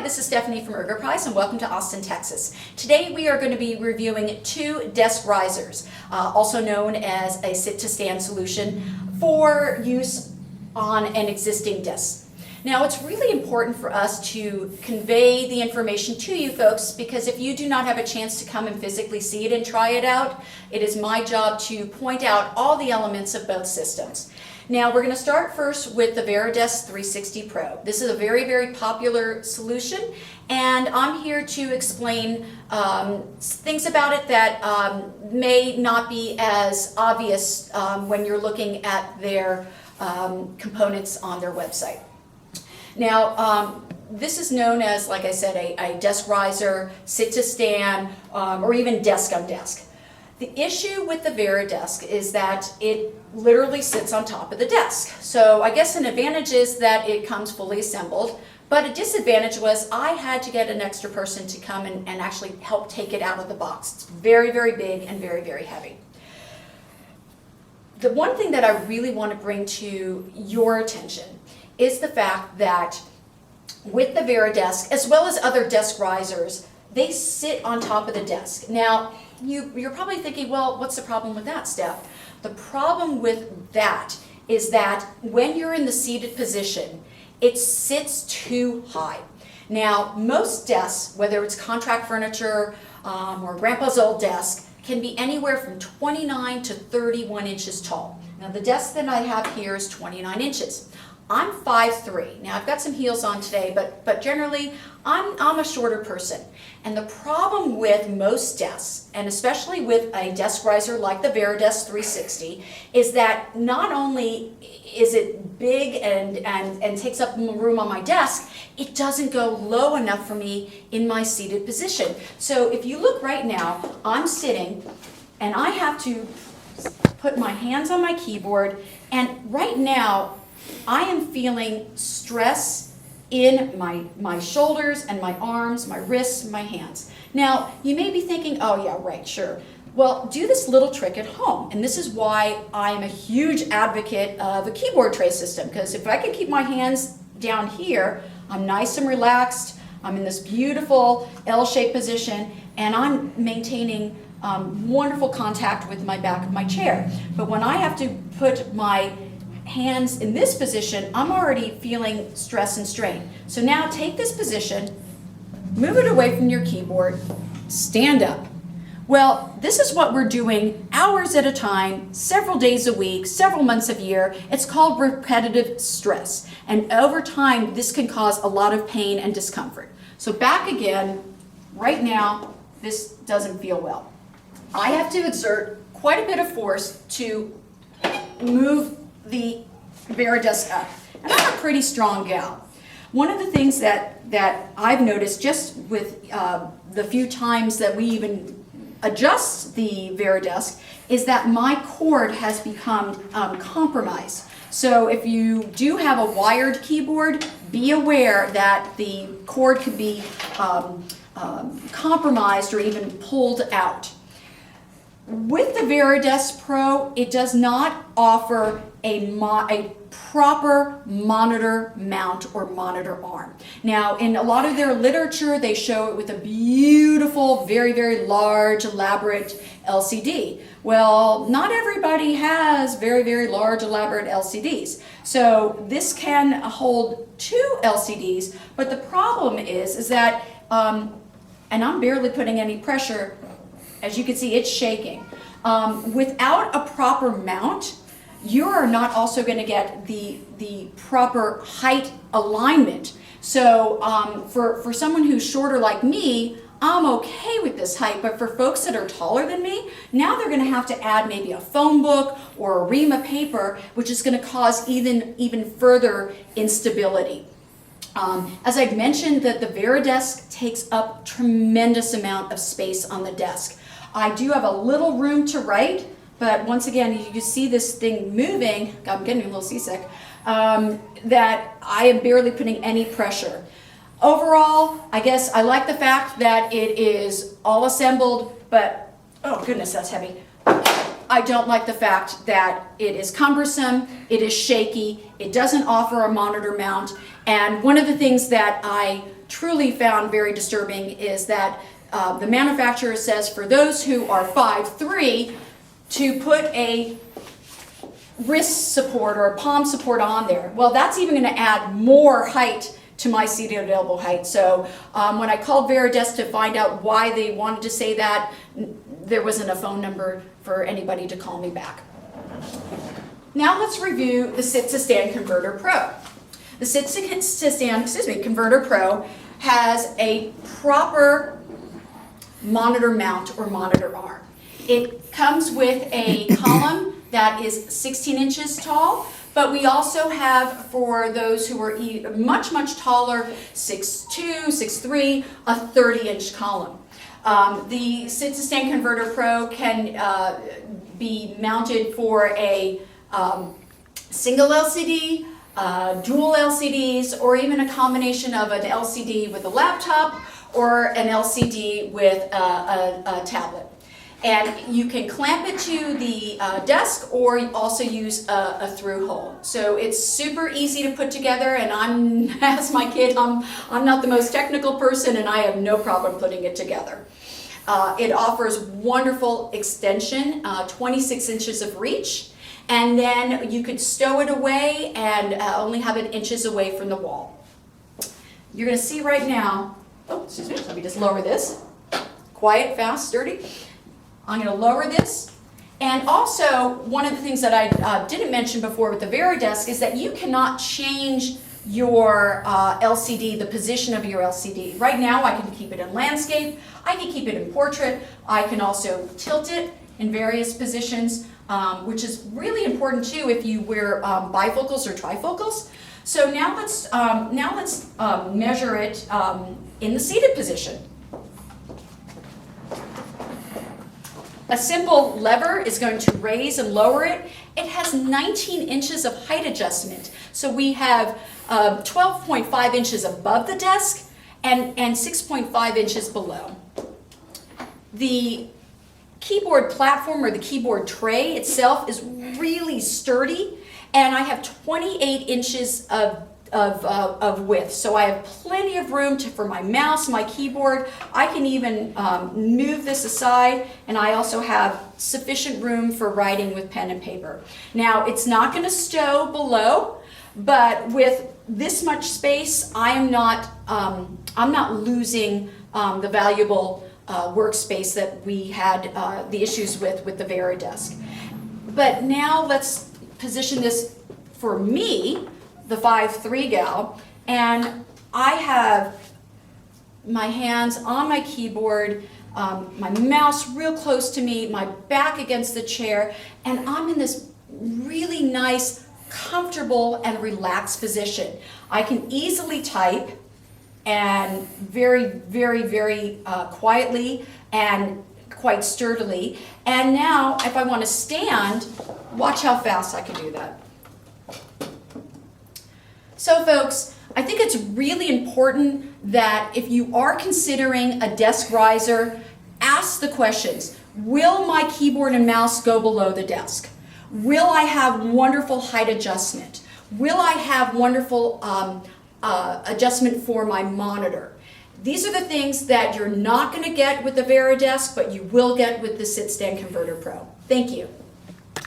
this is Stephanie from Price, and welcome to Austin, Texas. Today we are going to be reviewing two desk risers, also known as a sit-to-stand solution for use on an existing desk. Now, it's really important for us to convey the information to you folks, because if you do not have a chance to come and physically see it and try it out, it is my job to point out all the elements of both systems. Now, we're going to start first with the Vera Desk 360 Pro. This is a very, very popular solution, and I'm here to explain things about it that may not be as obvious when you're looking at their components on their website. Now, this is known as, like I said, a desk riser, sit-to-stand, or even desk-on-desk. The issue with the Vera Desk is that it literally sits on top of the desk. So I guess an advantage is that it comes fully assembled, but a disadvantage was I had to get an extra person to come and actually help take it out of the box. It's very, very big and very, very heavy. The one thing that I really want to bring to your attention is the fact that with the Vera Desk, as well as other desk risers, they sit on top of the desk. Now, you're probably thinking, well, what's the problem with that, Steph? The problem with that is that when you're in the seated position, it sits too high. Now, most desks, whether it's contract furniture or grandpa's old desk, can be anywhere from 29 to 31 inches tall. Now, the desk that I have here is 29 inches. I'm 5'3". Now, I've got some heels on today, but generally, I'm a shorter person. And the problem with most desks, and especially with a desk riser like the Vera Desk 360, is that not only is it big and takes up room on my desk, it doesn't go low enough for me in my seated position. So if you look right now, I'm sitting, and I have to put my hands on my keyboard, and right now, I am feeling stress in my shoulders and my arms, my wrists, my hands. Now, you may be thinking, oh yeah, right, sure. Well, do this little trick at home. And this is why I am a huge advocate of a keyboard tray system, because if I can keep my hands down here, I'm nice and relaxed, I'm in this beautiful L-shaped position, and I'm maintaining wonderful contact with my back of my chair. But when I have to put my hands in this position, I'm already feeling stress and strain. So now take this position, move it away from your keyboard, stand up. Well, this is what we're doing hours at a time, several days a week, several months a year. It's called repetitive stress. And over time, this can cause a lot of pain and discomfort. So back again, right now, this doesn't feel well. I have to exert quite a bit of force to move the Vera Desk up. And I'm a pretty strong gal. One of the things that I've noticed just with the few times that we even adjust the Vera Desk is that my cord has become compromised. So if you do have a wired keyboard, be aware that the cord could be compromised or even pulled out. With the Vera Desk Pro, it does not offer a proper monitor mount or monitor arm. Now, in a lot of their literature, they show it with a beautiful, very, very large, elaborate LCD. Well, not everybody has very, very large, elaborate LCDs. So this can hold two LCDs, but the problem is that, and I'm barely putting any pressure, as you can see, it's shaking. Without a proper mount, you are not also going to get the proper height alignment. So for someone who's shorter like me, I'm okay with this height, but for folks that are taller than me, now they're going to have to add maybe a phone book or a ream of paper, which is going to cause even further instability. As I've mentioned, that the Vera Desk takes up tremendous amount of space on the desk. I do have a little room to write, but once again, you can see this thing moving, I'm getting a little seasick, that I am barely putting any pressure. Overall, I guess I like the fact that it is all assembled, but oh goodness, that's heavy. I don't like the fact that it is cumbersome, it is shaky, it doesn't offer a monitor mount, and one of the things that I truly found very disturbing is that the manufacturer says for those who are 5'3", to put a wrist support or a palm support on there. Well, that's even going to add more height to my seated elbow height. So when I called Vera Desk to find out why they wanted to say that, there wasn't a phone number for anybody to call me back. Now let's review the Sit-to-Stand Converter Pro. The Sit-to-Stand, Converter Pro has a proper monitor mount or monitor arm. It comes with a column that is 16 inches tall, but we also have, for those who are much, much taller, 6'2", 6'3", a 30-inch column. The Sit-to-Stand Converter Pro can be mounted for a single LCD, dual LCDs, or even a combination of an LCD with a laptop or an LCD with a tablet. And you can clamp it to the desk or also use a through hole. So it's super easy to put together, and as my kid, I'm not the most technical person, and I have no problem putting it together. It offers wonderful extension, 26 inches of reach, and then you could stow it away and only have it inches away from the wall. You're going to see right now, oh, excuse me, let me just lower this. Quiet, fast, sturdy. I'm going to lower this. And also, one of the things that I didn't mention before with the Vera Desk is that you cannot change your LCD, the position of your LCD. Right now, I can keep it in landscape. I can keep it in portrait. I can also tilt it in various positions, which is really important too if you wear bifocals or trifocals. So now let's measure it in the seated position. A simple lever is going to raise and lower it. It has 19 inches of height adjustment. So we have 12.5 inches above the desk and 6.5 inches below. The keyboard platform or the keyboard tray itself is really sturdy, and I have 28 inches of width. So I have plenty of room for my mouse, my keyboard. I can even move this aside, and I also have sufficient room for writing with pen and paper. Now, it's not going to stow below, but with this much space, I'm not losing the valuable workspace that we had the issues with the Vera Desk. But now let's position this for me, the 5'3" gal, and I have my hands on my keyboard, my mouse real close to me, my back against the chair, and I'm in this really nice, comfortable, and relaxed position. I can easily type, and very, very, very quietly and quite sturdily. And now, if I want to stand, watch how fast I can do that. So folks, I think it's really important that if you are considering a desk riser, ask the questions. Will my keyboard and mouse go below the desk? Will I have wonderful height adjustment? Will I have wonderful adjustment for my monitor? These are the things that you're not going to get with the Vera Desk, but you will get with the Sit-Stand Converter Pro. Thank you.